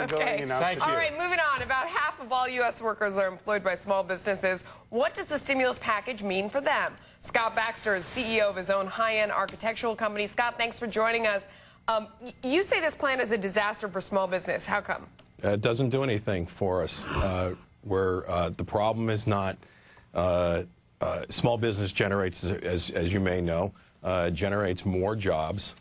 Okay. Thank you. All right, moving on. About half of all U.S. workers are employed by small businesses. What does the stimulus package mean for them? Scott Baxter is CEO of his own high-end architectural company. Scott, thanks for joining us. You say this plan is a disaster for small business. How come? It doesn't do anything for us. The problem is not small business generates, as you may know, generates more jobs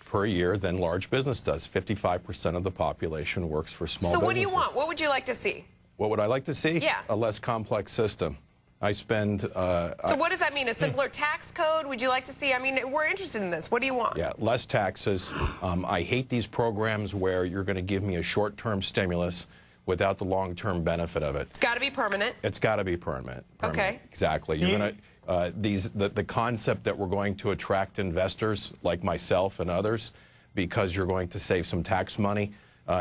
per year than large business does. 55% of the population works for small businesses. So what do you want? What would you like to see? What would I like to see? Yeah. A less complex system. I spend... so what does that mean? A simpler tax code? Would you like to see? I mean, we're interested in this. What do you want? Yeah, less taxes. I hate these programs where you're going to give me a short-term stimulus without the long-term benefit of it. It's got to be permanent. It's got to be permanent. Okay. Exactly. You're going to... the concept that we're going to attract investors like myself and others because you're going to save some tax money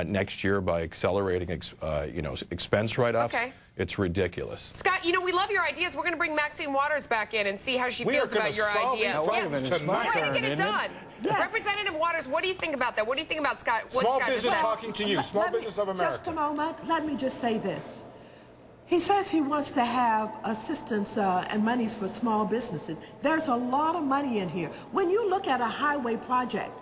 next year by accelerating expense write-offs. Okay. It's ridiculous. Scott, we love your ideas. We're going to bring Maxine Waters back in and see how she feels about your ideas. We're going to solve We're going to get it done. Yes. Representative Waters, what do you think about that? What do you think about Scott? Small business talking to you. Small business of America. Just a moment. Let me just say this. He says he wants to have assistance and monies for small businesses. There's a lot of money in here. When you look at a highway project,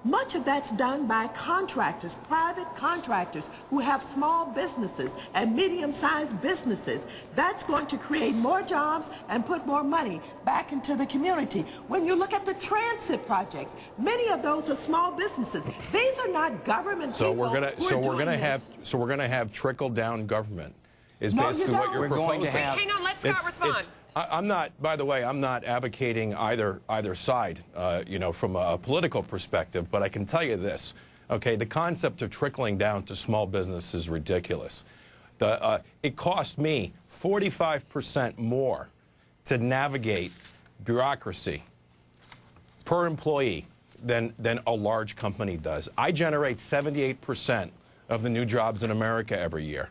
much of that's done by contractors, private contractors who have small businesses and medium-sized businesses. That's going to create more jobs and put more money back into the community. When you look at the transit projects, many of those are small businesses. These are not government people. So we're going to have trickle-down government. Is No, basically you what you're don't. proposing. Hang on, let Scott respond. I'm not, by the way, I'm not advocating either side, from a political perspective, but I can tell you this, okay, the concept of trickling down to small business is ridiculous. It cost me 45% more to navigate bureaucracy per employee than a large company does. I generate 78% of the new jobs in America every year.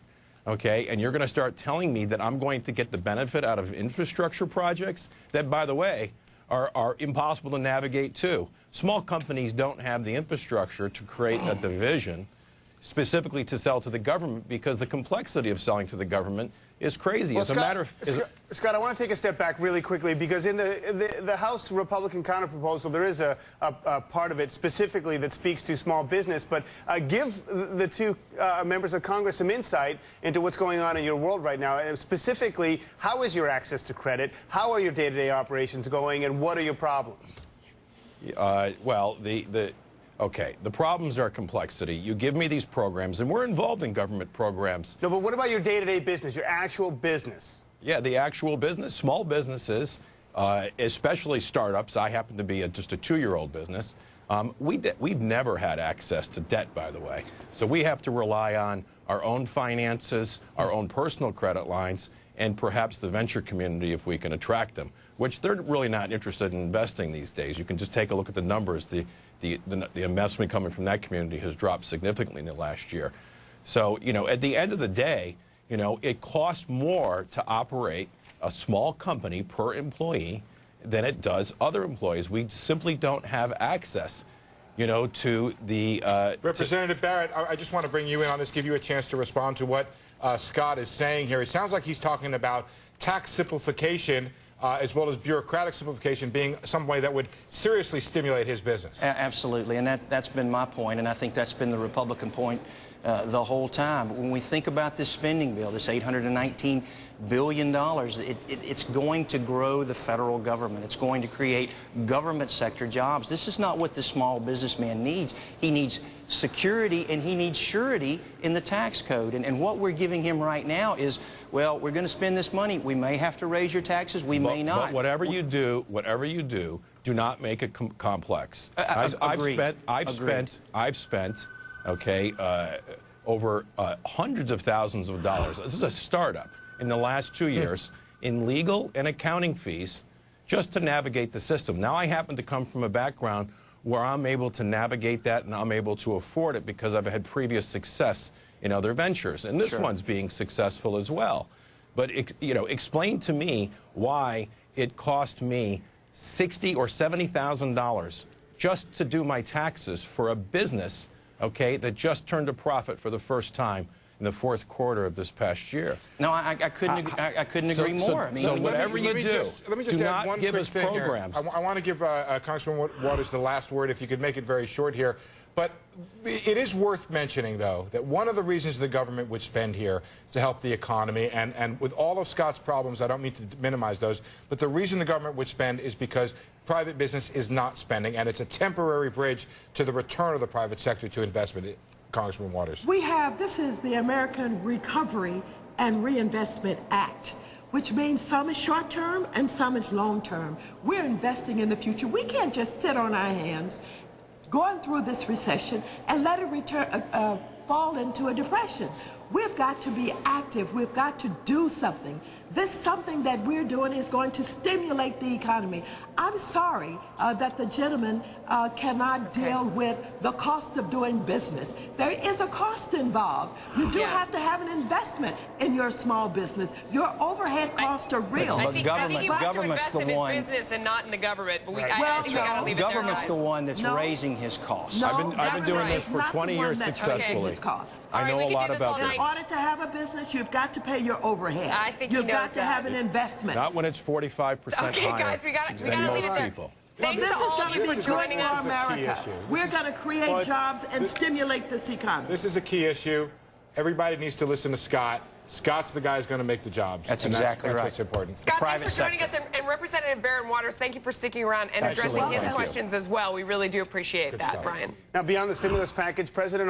Okay, and you're going to start telling me that I'm going to get the benefit out of infrastructure projects that, by the way, are impossible to navigate too. Small companies don't have the infrastructure to create a division specifically to sell to the government because the complexity of selling to the government is crazy. Well, Scott, I want to take a step back really quickly because in the House Republican counterproposal, there is a part of it specifically that speaks to small business. But give the two members of Congress some insight into what's going on in your world right now. Specifically, how is your access to credit? How are your day-to-day operations going? And what are your problems? Well, okay, the problems are complexity. You give me these programs, and we're involved in government programs. No, but what about your day-to-day business, your actual business? Yeah, the actual business, small businesses, especially startups. I happen to be just a 2-year-old business. We've never had access to debt, by the way. So we have to rely on our own finances, our own personal credit lines, and perhaps the venture community if we can attract them, which they're really not interested in investing these days. You can just take a look at the numbers. The investment coming from that community has dropped significantly in the last year. So, at the end of the day, it costs more to operate a small company per employee than it does other employees. We simply don't have access, to the... Representative Barrett, I just want to bring you in on this, give you a chance to respond to what Scott is saying here. It sounds like he's talking about tax simplification as well as bureaucratic simplification being some way that would seriously stimulate his business. Absolutely, and that's been my point, and I think that's been the Republican point the whole time. When we think about this spending bill, this $819 billion, it's going to grow the federal government. It's going to create government sector jobs. This is not what the small businessman needs. He needs security and he needs surety in the tax code. And what we're giving him right now is, well, we're going to spend this money. We may have to raise your taxes. We may not. But whatever you do, do not make it complex. I've spent, okay, over hundreds of thousands of dollars. This is a startup in the last 2 years in legal and accounting fees just to navigate the system. Now I happen to come from a background where I'm able to navigate that and I'm able to afford it because I've had previous success in other ventures. And this one's being successful as well. But, explain to me why it cost me $60,000 or $70,000 just to do my taxes for a business, okay, that just turned a profit for the first time in the fourth quarter of this past year. No, I couldn't agree more. I mean, so whatever you do, let me just do add not one give quick us thing programs. here. I want to give Congressman Waters the last word, if you could make it very short here. But it is worth mentioning, though, that one of the reasons the government would spend here to help the economy, and with all of Scott's problems, I don't mean to minimize those, but the reason the government would spend is because private business is not spending, and it's a temporary bridge to the return of the private sector to investment. Congressman Waters. This is the American Recovery and Reinvestment Act, which means some is short-term and some is long-term. We're investing in the future. We can't just sit on our hands going through this recession and let it fall into a depression. We've got to be active. We've got to do something. This something that we're doing is going to stimulate the economy. I'm sorry that the gentleman cannot deal with the cost of doing business. There is a cost involved. You do have to have an investment in your small business. Your overhead costs are real. But I think he wants to invest in his business and not in the government. But I think we got to leave it there, government's guys. the one that's raising his costs. No, I've been doing this for government is 20 not the years one that's successfully. raising his costs. I know a lot about this. this. In order to have a business, you've got to pay your overhead. I think he you've got knows to that. have an investment. Not when it's 45% Okay, higher guys, we got to than leave most it there. people. Well, Thanks this to is all going of to you be for good joining for us. America. We're going to create jobs and stimulate this economy. This is a key issue. Everybody needs to listen to Scott. Scott's the guy who's going to make the jobs. That's and exactly that's right. what's important. Scott, thanks private for joining sector. us. And Representative Barron Waters, thank you for sticking around and addressing his questions as well. We really do appreciate that, stuff. Brian. Now, beyond the stimulus package, President Obama